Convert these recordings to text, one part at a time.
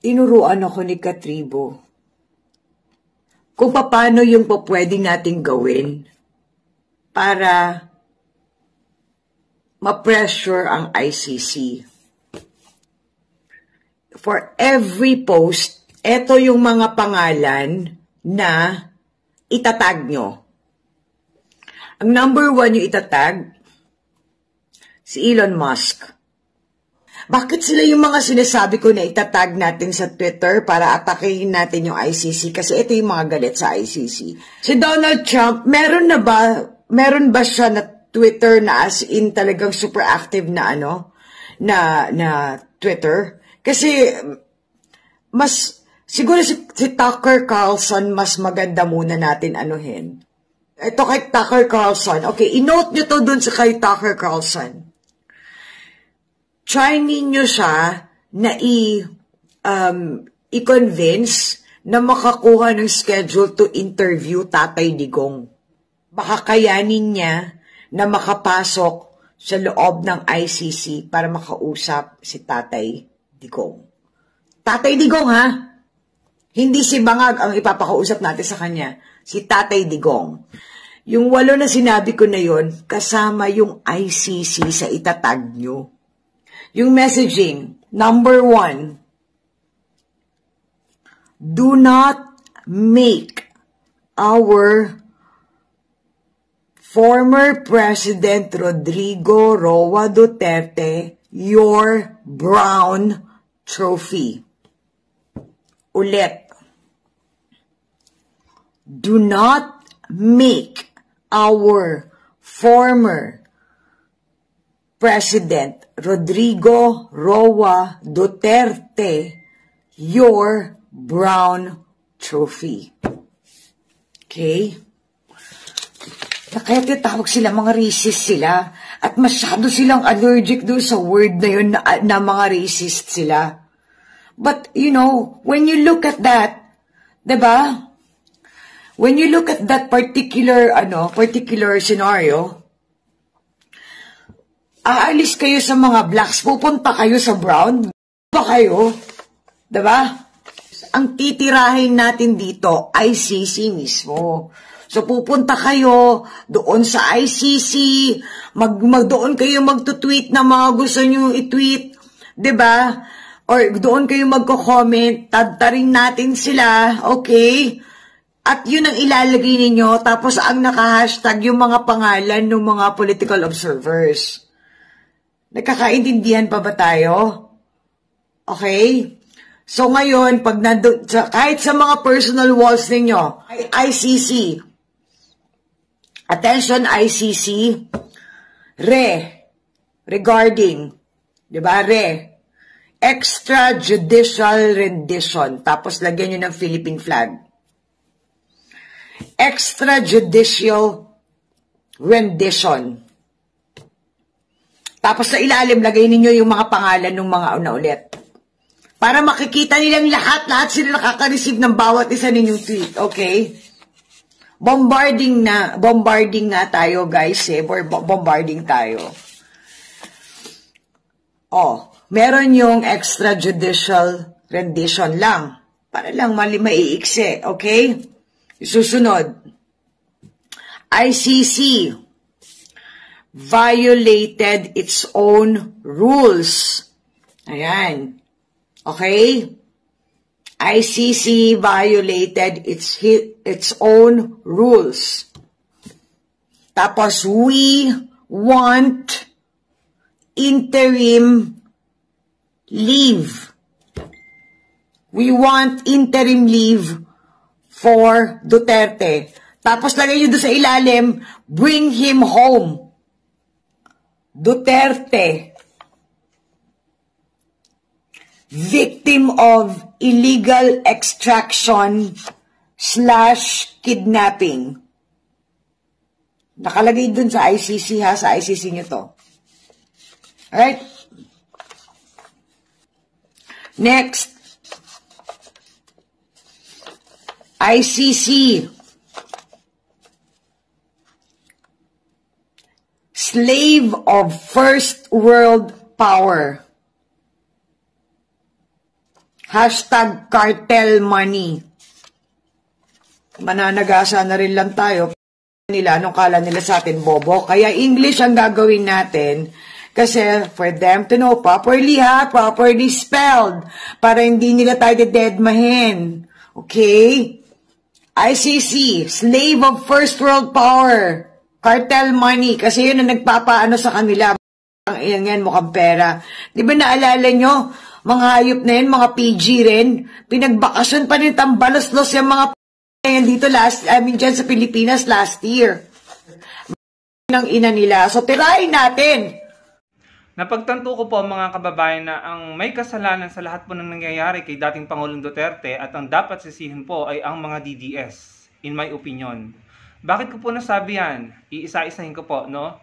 tinuruan ako ni Katribo kung paano yung pwede nating gawin para ma-pressure ang ICC. For every post, eto yung mga pangalan na itatag nyo. Ang number 1 yung itatag, si Elon Musk. Bakit sila yung mga sinasabi ko na itatag natin sa Twitter para atakihin natin yung ICC? Kasi ito yung mga galit sa ICC. Si Donald Trump, meron ba siya na Twitter na as in talagang super active na na Twitter? Kasi siguro si Tucker Carlson mas maganda muna natin anuhin. Ito kay Tucker Carlson. Okay, inote nyo to dun sa kay Tucker Carlson. Try ninyo siya na i-convince na makakuha ng schedule to interview Tatay Digong. Baka kayanin niya na makapasok sa loob ng ICC para makausap si Tatay Digong. Tatay Digong, ha? Hindi si Bangag ang ipapakausap natin sa kanya. Si Tatay Digong. Yung 8 na sinabi ko na yon, kasama yung ICC sa itatag nyo. Yung messaging, number 1, do not make our former President Rodrigo Roa Duterte your brown trophy. Ulit. Do not make our former President Rodrigo Roa Duterte your brown trophy. Okay? Kaya tawag sila, mga racist sila. At masyado silang allergic doon sa word na yun na mga racist sila. But, you know, when you look at that, diba? When you look at that particular scenario, aalis kayo sa mga blacks, pupunta kayo sa brown, ba kayo? Diba? Ang titirahin natin dito, ICC mismo. So, pupunta kayo doon sa ICC, doon kayo magtutweet na mga gusto nyo i-tweet, diba? Or doon kayo magko-comment, tadtarin natin sila, okay? At yun ang ilalagay ninyo, tapos ang naka-hashtag yung mga pangalan ng mga political observers. Nagkakaintindihan pa ba tayo? Okay? So ngayon, pag kahit sa mga personal walls ninyo, ICC, attention ICC, regarding, di ba, extrajudicial rendition, tapos lagyan nyo ng Philippine flag. Extrajudicial rendition. Tapos sa ilalim, lagay ninyo yung mga pangalan ng mga ulit. Para makikita nilang lahat sila nakaka-receive ng bawat isa ninyong tweet, okay? Bombarding nga tayo, guys, bombarding tayo. Oh, meron yung extrajudicial rendition lang. Para lang maiiksi, okay? Susunod. ICC violated its own rules. Ayan. Okay? ICC violated its own rules. Tapos, we want interim leave. We want interim leave for Duterte. Tapos, lagay nyo doon sa ilalim, bring him home. Duterte, victim of illegal extraction/kidnapping. Nakalagay dun sa ICC, ha? Sa ICC nyo to. Alright? Next. ICC. Slave of first world power. Hashtag cartel money. Mananagasa na rin lang tayo. Nila, anong kala nila sa atin, bobo? Kaya English ang gagawin natin. Kasi for them to know properly properly spelled. Para hindi nila tayo deadmahin. Okay? ICC, slave of first world power. Cartel money. Kasi yun ang nagpapaano sa kanila. Ang yan, mukhang pera. Di ba naalala nyo? Mga hayop na yun, mga PG rin. Pinagbakasyon pa rin tambalos-los yung mga dito dyan sa Pilipinas last year. Ng ina nila. So, tirahin natin. Napagtanto ko po mga kababayan na ang may kasalanan sa lahat po ng nangyayari kay dating Pangulong Duterte at ang dapat sisihin po ay ang mga DDS, in my opinion. Bakit ko po nasabi yan? Iisa-isahin ko po, no?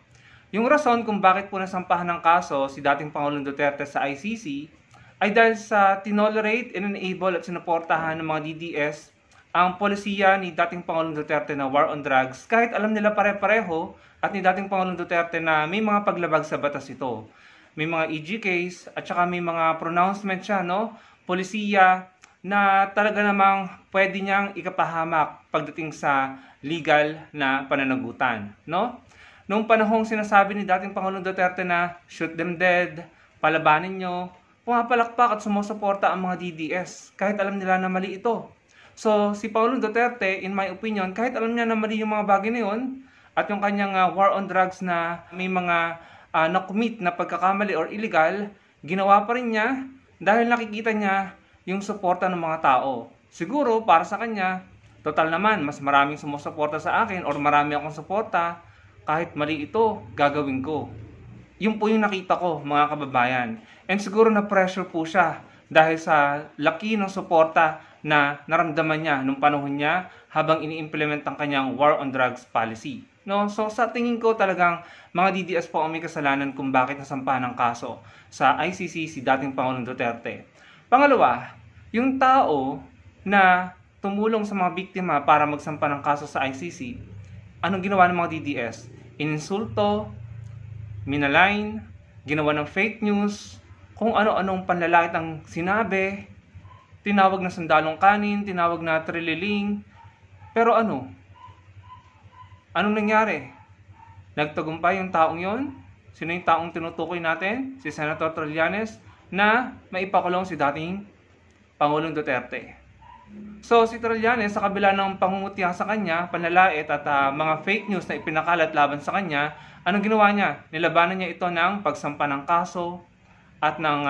Yung rason kung bakit po nasampahan ng kaso si dating Pangulong Duterte sa ICC ay dahil sa tinolerate, enable at sinuportahan ng mga DDS ang polisiya ni dating Pangulong Duterte na war on drugs kahit alam nila pare-pareho at ni dating Pangulong Duterte na may mga paglabag sa batas ito. May mga EG case at saka may mga pronouncement siya, no? Polisiya na talaga namang pwede niyang ikapahamak pagdating sa legal na pananagutan, no? Noong panahong sinasabi ni dating Pangulong Duterte na shoot them dead, palabanin nyo, pumapalakpak at sumusuporta ang mga DDS kahit alam nila na mali ito. So, si Pangulong Duterte, in my opinion, kahit alam niya na mali yung mga bagay na yun, at yung kanyang war on drugs na may mga na-commit na pagkakamali or illegal, ginawa pa rin niya dahil nakikita niya yung suporta ng mga tao. Siguro, para sa kanya, total naman, mas maraming sumusuporta sa akin or marami akong suporta, kahit mali ito, gagawin ko. Yun po yung nakita ko, mga kababayan. And siguro na-pressure po siya dahil sa laki ng suporta na naramdaman niya nung panahon niya habang ini-implement ang kanyang war on drugs policy. No? So sa tingin ko talagang mga DDS po ang may kasalanan kung bakit nasampahan ng kaso sa ICC si dating Pangulong Duterte. Pangalawa, yung tao na tumulong sa mga biktima para magsampa ng kaso sa ICC, anong ginawa ng mga DDS? Ininsulto, minalign, ginawa ng fake news, kung ano-anong panlalait ang sinabi, tinawag na sandalong kanin, tinawag na trililing. Pero ano? Anong nangyari? Nagtagumpay yung taong yon? Sino yung taong tinutukoy natin? Si Senator Trillanes na maipakulong si dating Pangulong Duterte. So si Trillanes sa kabila ng pangungutya sa kanya, panlalait at mga fake news na ipinakalat laban sa kanya, anong ginawa niya? Nilabanan niya ito ng pagsampa ng kaso at ng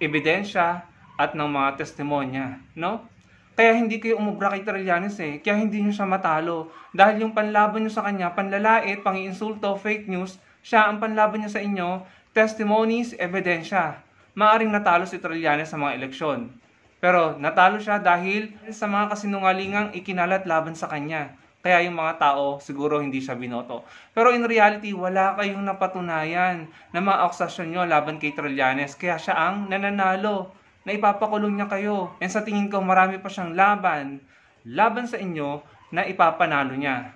ebidensya at ng mga testimonya, no? Kaya hindi kayo umubra kay Trillanes kaya hindi niyo siya matalo. Dahil yung panlaban niyo sa kanya, panlalait, pangiinsulto, fake news, siya ang panlaban niya sa inyo, testimonies, ebidensya. Maaring natalo si Trillanes sa mga eleksyon. Pero natalo siya dahil sa mga kasinungalingang ikinalat laban sa kanya. Kaya yung mga tao siguro hindi siya binoto. Pero in reality, wala kayong napatunayan na mga akusasyon nyo laban kay Trillanes. Kaya siya ang nananalo na ipapakulong niya kayo. And sa tingin ko, marami pa siyang laban sa inyo na ipapanalo niya,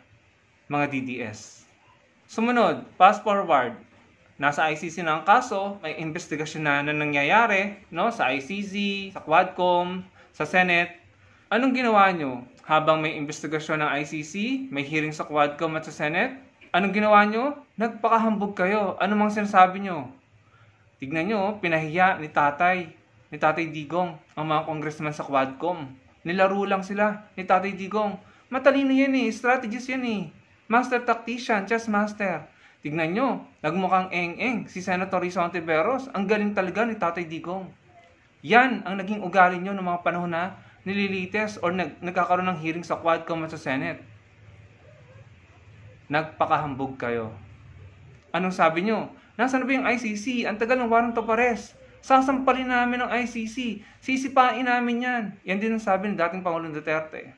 mga DDS. Sumunod, fast forward. Nasa ICC na ang kaso, may investigasyon na nangyayari, no? Sa ICC, sa Quadcom, sa Senate. Anong ginawa nyo? Habang may investigasyon ng ICC, may hearing sa Quadcom at sa Senate, anong ginawa nyo? Nagpakahambog kayo. Ano mang sinasabi nyo? Tignan nyo, pinahiya ni Tatay Digong, ang mga congressman sa Quadcom. Nilaro lang sila ni Tatay Digong. Matalino yan strategist yan Master tactician, chess master. Tignan nyo, nagmukhang eng-eng si Senator Risa Hontiveros. Ang galing talaga ni Tatay Digong. Yan ang naging ugali nyo ng mga panahon na nililites or nagkakaroon ng hearing sa Quadcom at sa Senate. Nagpakahambog kayo. Anong sabi nyo? Nasaan na ba yung ICC? Ang tagal ng warrant of arrest. Sasampalin namin ng ICC. Sisipain namin yan. Yan din ang sabi ng dating Pangulong Duterte.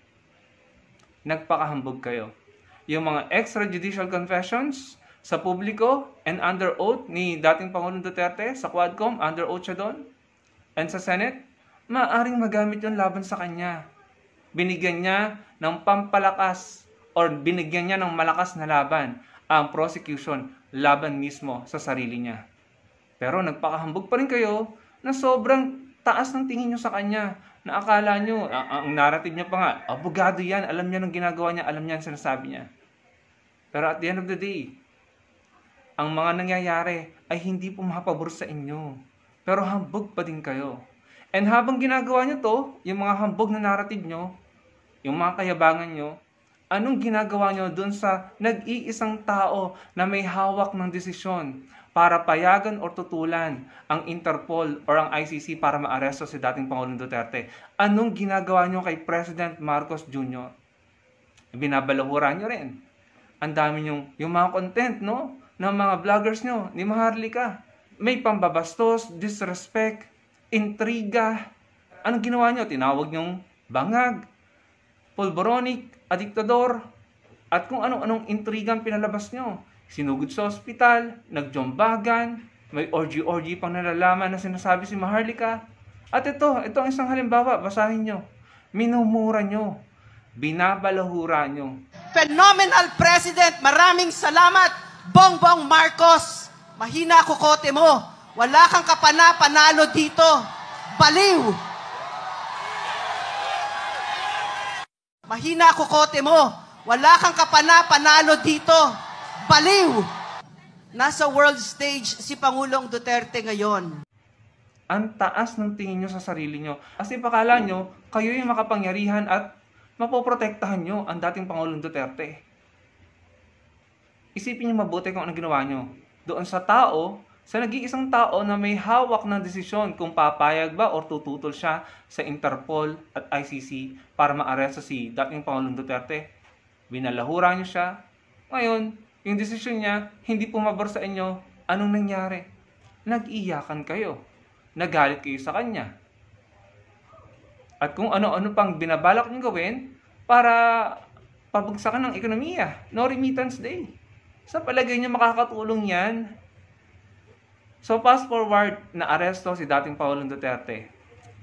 Nagpakahambog kayo. Yung mga extrajudicial confessions sa publiko and under oath ni dating Pangulong Duterte sa Quadcom, under oath siya doon. And sa Senate, maaaring magamit yung laban sa kanya. Binigyan niya ng pampalakas or binigyan niya ng malakas na laban ang prosecution laban mismo sa sarili niya. Pero nagpakahambog pa rin kayo na sobrang taas ng tingin nyo sa kanya na akala nyo, ang narrative niya pa nga, abogado yan, alam niya ng ginagawa niya, alam niya ang sinasabi niya. Pero at the end of the day, ang mga nangyayari ay hindi pumapabor sa inyo. Pero hambog pa din kayo. And habang ginagawa nyo to, yung mga hambog na narrative nyo, yung mga kayabangan nyo, anong ginagawa nyo dun sa nag-iisang tao na may hawak ng desisyon para payagan o tutulan ang Interpol or ang ICC para maaresto si dating Pangulong Duterte? Anong ginagawa nyo kay President Marcos Jr.? Binabalahuran nyo rin. Ang dami nyo, yung mga content, no? Ng mga vloggers nyo, ni Maharlika. May pambabastos, disrespect, intriga. Anong ginawa nyo? Tinawag nyong bangag, pulboronic, adiktador, at kung anong-anong intrigang pinalabas nyo. Sinugod sa ospital, nagjombagan, may orgy-orgy pang nalalaman na sinasabi si Maharlika. At ito ang isang halimbawa, basahin nyo. Minumura nyo, binabalahura nyo. Phenomenal President, maraming salamat, Bongbong Marcos. Mahina kukote mo, wala kang kapana-panalo dito, baliw. Mahina kukote mo, wala kang kapana-panalo dito, baliw! Nasa world stage si Pangulong Duterte ngayon. Ang taas ng tingin nyo sa sarili nyo. Kasi pakala nyo, kayo yung makapangyarihan at mapoprotektahan nyo ang dating Pangulong Duterte. Isipin nyo mabuti kung anong ginawa nyo. Doon sa tao, sa nag-iisang tao na may hawak ng desisyon kung papayag ba o tututol siya sa Interpol at ICC para maaresto si dating Pangulong Duterte. Binalahura nyo siya. Ngayon, yung desisyon niya, hindi pumabor sa inyo. Anong nangyari? Nag-iyakan kayo. Nagalit kayo sa kanya. At kung ano-ano pang binabalak nyo gawin para pabagsakan ng ekonomiya. No remittance day. Sa palagay nyo makakatulong yan? So fast forward, na-aresto si dating Pangulong Duterte.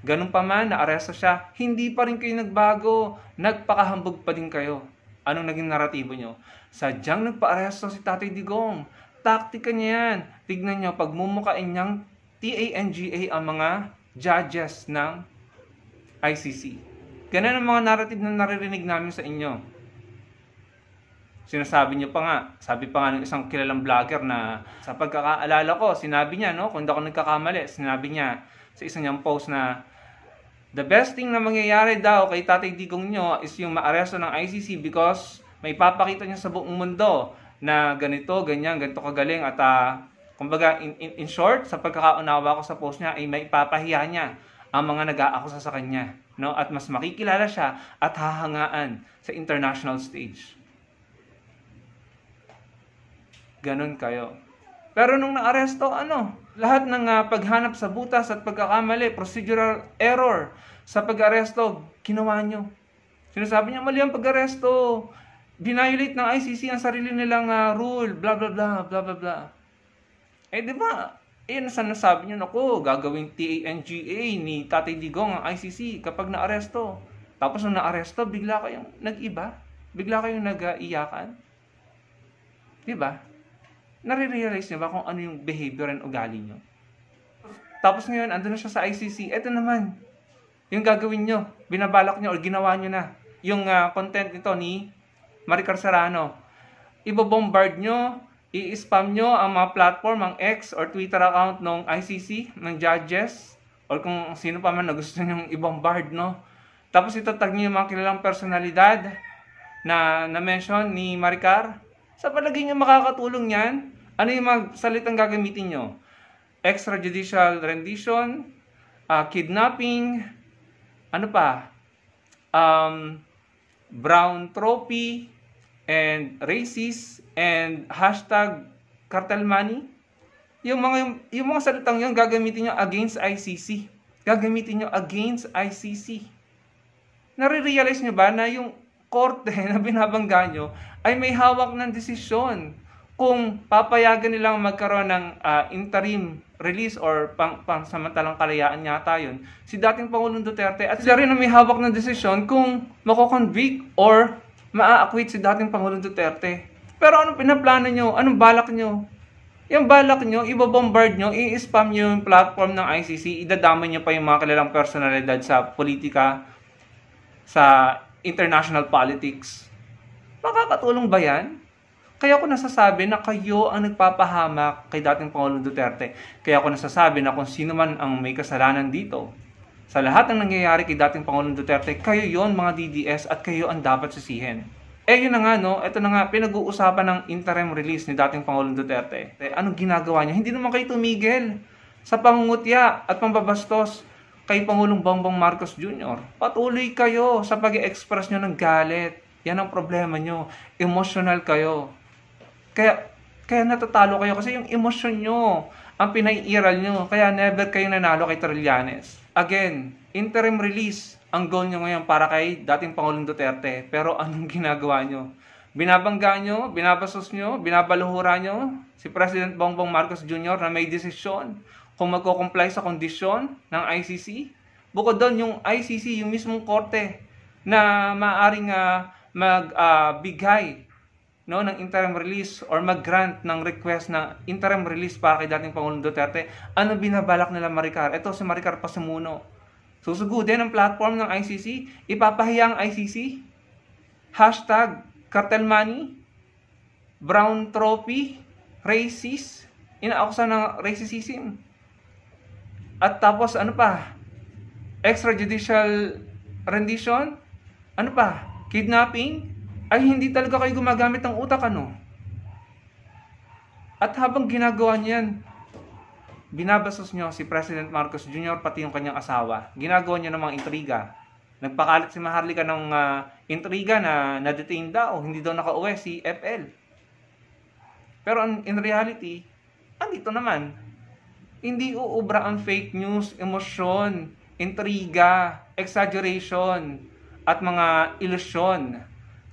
Ganun pa man, na-aresto siya, hindi pa rin kayo nagbago. Nagpakahambog pa din kayo. Anong naging naratibo nyo? Sadyang nagpa-aresto si Tatay Digong. Taktika niya yan. Tignan nyo, pagmumukain niyang TANGA ang mga judges ng ICC. Ganun ang mga narrative na naririnig namin sa inyo. Sinasabi niyo pa nga, sabi pa nga ng isang kilalang vlogger na sa pagkakaalala ko, sinabi niya, no, kung hindi ako nagkakamali, sinabi niya sa isang niyang post na the best thing na mangyayari daw kay Tatay Digong nyo is yung maaresto ng ICC because may papakita niya sa buong mundo na ganito, ganyan, ganito kagaling at kumbaga in short, sa pagkakaunawa ko sa post niya ay may papahiya niya ang mga nag-aakusa sa kanya, no? At mas makikilala siya at hahangaan sa international stage. Ganon kayo. Pero nung naaresto, lahat ng paghanap sa butas at pagkakamali, procedural error sa pag-aresto, ginawa nyo. Sinasabi niya, mali ang pag-aresto. Binayolate ng ICC ang sarili nilang rule, blah, blah, blah, blah, blah, blah. Eh, di ba? Nasabi niyo, naku, gagawing TANGA ni Tatay Digong ang ICC kapag naaresto. Tapos nung naaresto, bigla kayong nag-iba. Bigla kayong nag-iyakan. Di ba? Nare-realize niyo ba kung ano yung behavior and ugali niyo? Tapos ngayon, andun na siya sa ICC. Eto naman, yung gagawin niyo, binabalak niyo o ginawa niyo na. Yung content nito ni Maricar Serrano. Ibobombard nyo, i-spam nyo ang mga platform, ang X or Twitter account ng ICC, ng judges, or kung sino pa man na gusto nyong i-bombard, no? Tapos itatag nyo yung mga kilalang personalidad na na-mention ni Maricar. Sa palagay nyo makakatulong yan? Ano yung mga salitang gagamitin nyo? Extrajudicial rendition, kidnapping, ano pa? Brown trophy, and racist, and hashtag cartel money. Yung mga salitang yun, gagamitin nyo against ICC. Gagamitin nyo against ICC. Nare-realize nyo ba na yung korte na binabangga nyo ay may hawak ng desisyon kung papayagan nilang magkaroon ng interim release or pangsamantalang kalayaan yata yun, si dating Pangulong Duterte, at sila rin na may hawak ng desisyon kung mako-convict or maa-acquit si dating Pangulong Duterte. Pero anong pinaplano nyo? Anong balak nyo? Yung balak nyo, ibobombard nyo, i-spam nyo yung platform ng ICC, idadamay nyo pa yung mga kilalang personalidad sa politika, sa international politics. Makakatulong ba yan? Kaya ako nasasabi na kayo ang nagpapahamak kay dating Pangulong Duterte. Kaya ako nasasabi na kung sino man ang may kasalanan dito, sa lahat ng nangyayari kay dating Pangulong Duterte, kayo yon mga DDS at kayo ang dapat sisihin. Yun na nga, no? Ito na nga, pinag-uusapan ng interim release ni dating Pangulong Duterte. Anong ginagawa niya? Hindi naman kayo tumigil sa pangungutya at pambabastos kay Pangulong Bongbong Marcos Jr. Patuloy kayo sa pag-i-express nyo ng galit. Yan ang problema nyo. Emotional kayo. Kaya natatalo kayo kasi yung emosyon nyo ang pinaiiral nyo. Kaya never kayo nanalo kay Trillanes. Again, interim release ang goal nyo ngayon para kay dating Pangulong Duterte. Pero anong ginagawa nyo? Binabangga nyo, binabasos nyo, binabaluhura nyo si President Bongbong Marcos Jr. na may desisyon kung magko-comply sa kondisyon ng ICC. Bukod doon, yung ICC, yung mismong korte na maaaring magbigay ng interim release or mag-grant ng request na interim release para kay dating Pangulong Duterte. Ano binabalak nila Maricar? Ito si Maricar Pasimuno. Susugudin ang platform ng ICC, ipapahiya ang ICC, hashtag cartel money, brown trophy, racist, inaaksa ng racism. At tapos ano pa? Extrajudicial rendition? Ano pa? Kidnapping? Ay hindi talaga kayo gumagamit ng utak, ano? At habang ginagawa niyan, binabastos nyo si President Marcos Jr. pati yung kanyang asawa. Ginagawa nyo ng mga intriga. Nagpakalat si Maharlika ng intriga na na-detain daw, hindi daw nakauwi si FL. Pero in reality, andito naman. Hindi uubra ang fake news, emosyon, intriga, exaggeration, at mga ilusyon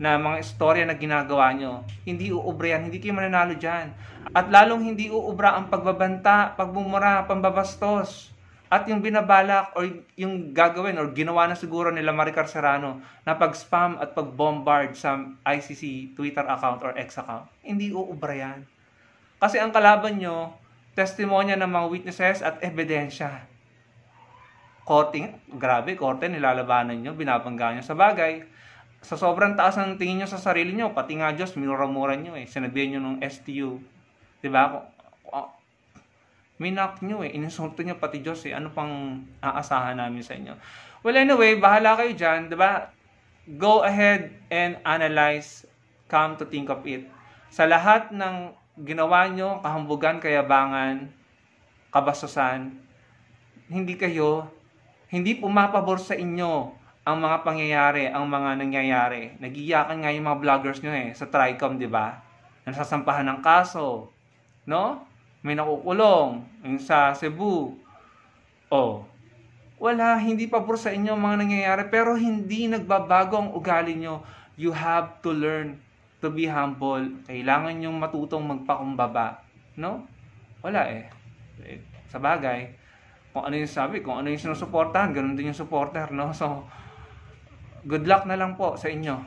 na mga istorya na ginagawa nyo. Hindi uubra yan, hindi kayo mananalo dyan. At lalong hindi uubra ang pagbabanta, pagbumura, pambabastos, at yung binabalak or yung gagawin or ginawa na siguro nila Maricar Serrano na pag-spam at pag-bombard sa ICC Twitter account or X account. Hindi uubra yan. Kasi ang kalaban nyo, testimonya ng mga witnesses at ebidensya. Grabe, korte, nilalabanan nyo, binabangga nyo. Sa bagay, sa sobrang taas ng tingin nyo sa sarili nyo, pati nga Diyos, minuramuran nyo sinabihan nyo ng STU. Diba? Minak nyo ininsulto nyo pati Diyos ano pang aasahan namin sa inyo? Well, anyway, bahala kayo dyan, diba? Go ahead and analyze, come to think of it. Sa lahat ng ginawa nyo, kahambugan, kayabangan, kabastusan, hindi pumapabor sa inyo ang mga pangyayari, ang mga nangyayari. Nagiyakan nga yung mga vloggers nyo sa TRICOM, di ba? Nasasampahan ng kaso, no? May nakukulong, yung sa Cebu. Wala, hindi pabor sa inyo ang mga nangyayari, pero hindi nagbabago ang ugali nyo. You have to learn to be humble. Kailangan nyong matutong magpakumbaba, no? Wala sa bagay, kung ano yung sabi, kung ano yung sinusuportahan, ganun din yung supporter, no? So, good luck na lang po sa inyo.